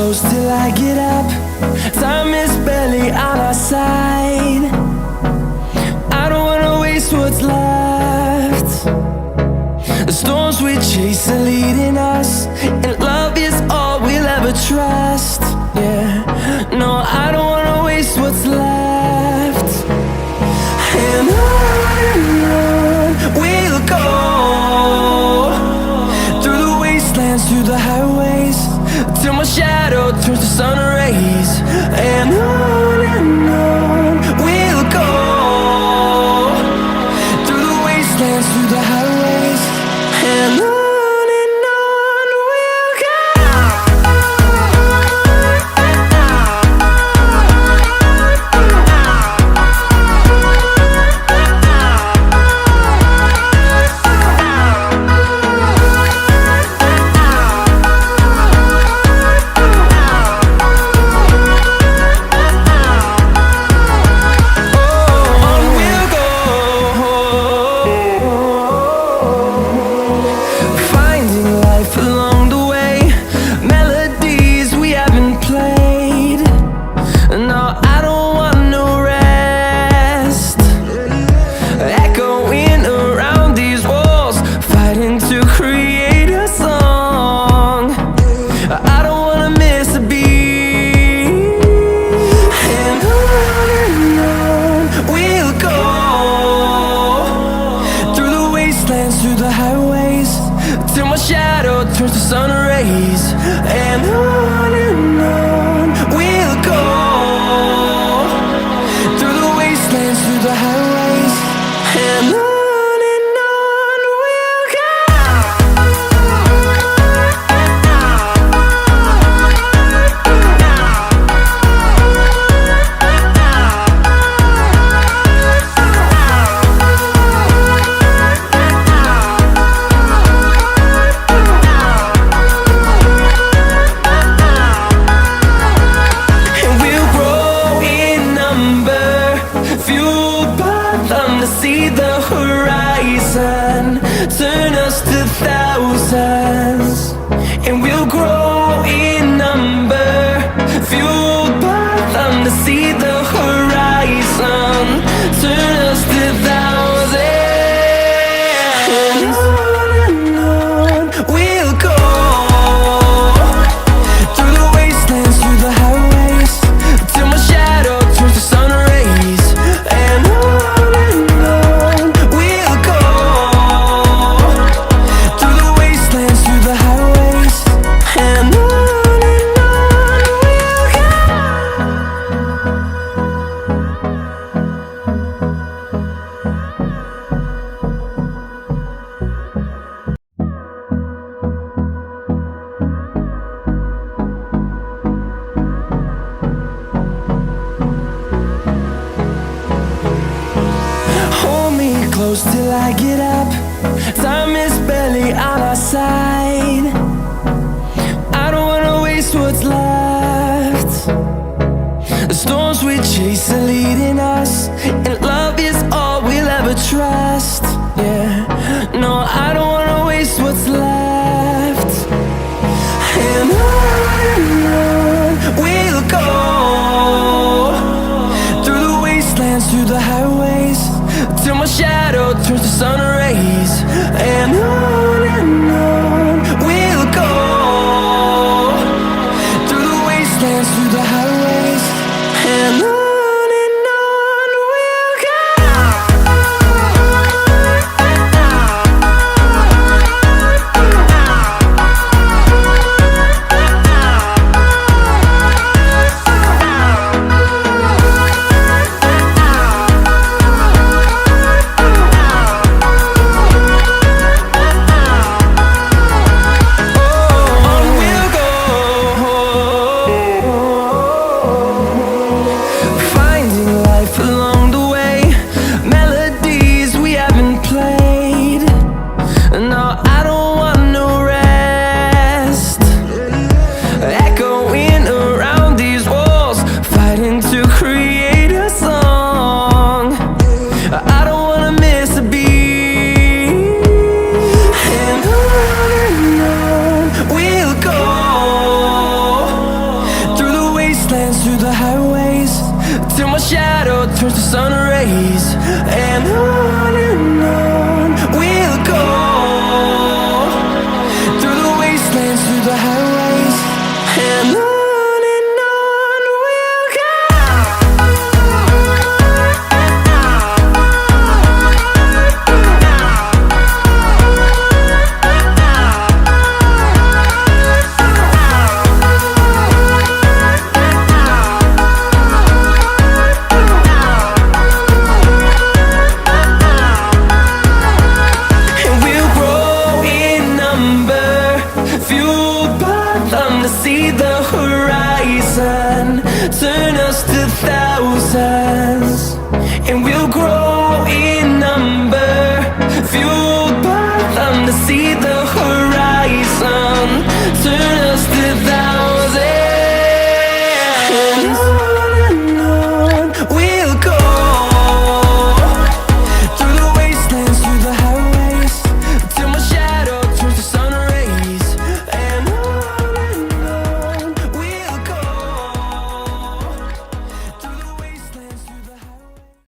close till I get up. Time is barely on our side. I don't wanna waste what's left. The storms we chase are leading us, and love is all we'll ever trust. Yeah, no, I don't wanna waste what's left. And on we'll go, through the wastelands, through the highways, till my shadow turns to sun rays. And on we'll go, through the wastelands, through the highways, and on we'll go. Through the highways, till my shadow turns to sun rays. And on we'll go, through the wastelands, through the highways, and on we'll go. See the horizon turn us to thousands, and we'll grow in number, fueled by them. To see the horizon turn us to thousands, and on we'll go, through the wastelands, through the highways, till my shadow turns to sun rays. And close till I get up. Time is barely on our side. I don't wanna waste what's left. The storms we chase are leading us, and love is all we'll ever trust. Yeah, no, I don't wanna waste what's left. And on we'll go, through the wastelands, through the highways, till my shadow turns to sun rays. And on we'll go, through the wastelands, through the highways, and on we'll go. till my shadow turns to sun rays. And on